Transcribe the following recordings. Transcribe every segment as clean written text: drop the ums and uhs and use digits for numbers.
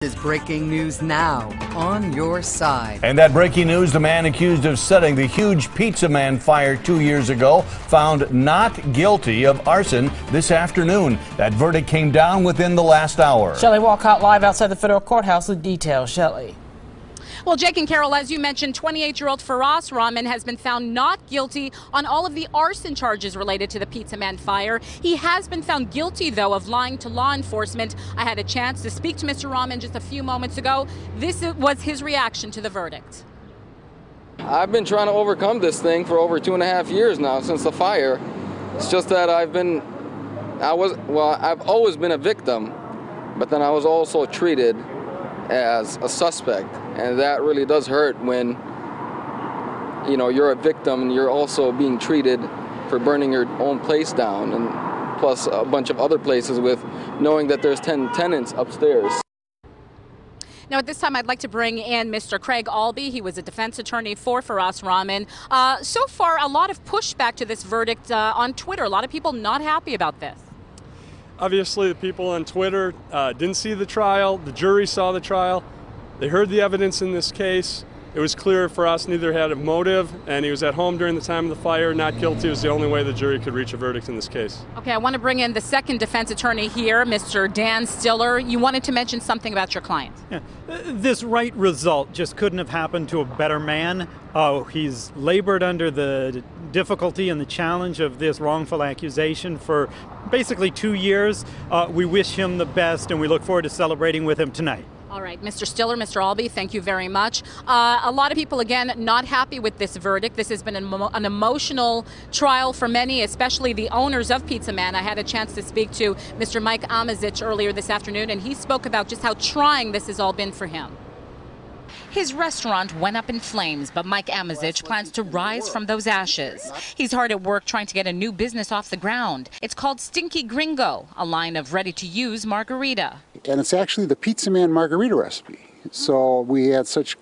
Is breaking news now on your side. And that breaking news, the man accused of setting the huge Pizza Man fire 2 years ago found not guilty of arson this afternoon. That verdict came down within the last hour. Shelley Walcott live outside the federal courthouse with details. Shelley. Well, Jake and Carol, as you mentioned, 28-year-old Arson has been found not guilty on all of the arson charges related to the Pizza Man fire. He has been found guilty, though, of lying to law enforcement. I had a chance to speak to Mr. Rahman just a few moments ago. This was his reaction to the verdict. I've been trying to overcome this thing for over 2.5 years now since the fire. It's just that I've always been a victim, but then I was also treated as a suspect, and that really does hurt when you're a victim and you're also being treated for burning your own place down, and plus a bunch of other places, with knowing that there's 10 tenants upstairs. Now, at this time, I'd like to bring in Mr. Craig Albee. He was a defense attorney for Arson. So far, a lot of pushback to this verdict on Twitter. A lot of people not happy about this. Obviously, the people on Twitter didn't see the trial. The jury saw the trial. They heard the evidence in this case. It was clear for us neither had a motive, and he was at home during the time of the fire. Not guilty was the only way the jury could reach a verdict in this case. Okay, I want to bring in the second defense attorney here, Mr. Dan Stiller. You wanted to mention something about your client. Yeah. This right result just couldn't have happened to a better man. He's labored under the difficulty and the challenge of this wrongful accusation for basically 2 years. We wish him the best, and we look forward to celebrating with him tonight. All right, Mr. Stiller, Mr. Albee, thank you very much. A lot of people, again, not happy with this verdict. This has been an emotional trial for many, especially the owners of Pizza Man. I had a chance to speak to Mr. Mike Amazich earlier this afternoon, and he spoke about just how trying this has all been for him. His restaurant went up in flames, but Mike Amazich plans to rise from those ashes. He's hard at work trying to get a new business off the ground. It's called Stinky Gringo, a line of ready-to-use margarita. And it's actually the Pizza Man margarita recipe. So we had such,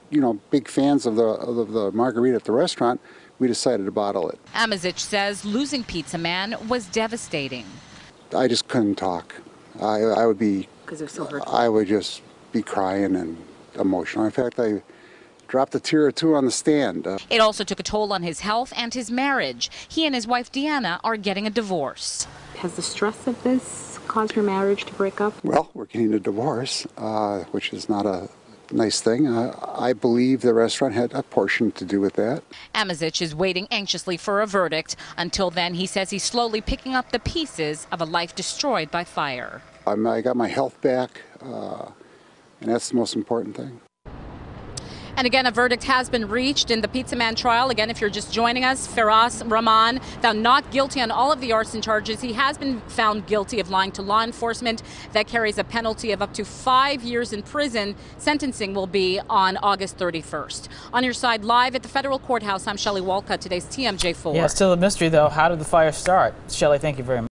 big fans of the margarita at the restaurant, we decided to bottle it. Amazich says losing Pizza Man was devastating. I just couldn't talk. I would be, because it was so hurtful. I would just be crying and emotional. In fact, I dropped a tear or two on the stand. It also took a toll on his health and his marriage. He and his wife Deanna are getting a divorce. Has the stress of this caused your marriage to break up? Well, we're getting a divorce, which is not a nice thing. I believe the restaurant had a portion to do with that. Amazich is waiting anxiously for a verdict. Until then, he says he's slowly picking up the pieces of a life destroyed by fire. I got my health back. And that's the most important thing. And again, a verdict has been reached in the Pizza Man trial. Again, if you're just joining us, Arson found not guilty on all of the arson charges. He has been found guilty of lying to law enforcement. That carries a penalty of up to 5 years in prison. Sentencing will be on August 31st. On your side, live at the federal courthouse, I'm Shelley Walcott, today's TMJ4. Yeah, still a mystery, though. How did the fire start? Shelley, thank you very much.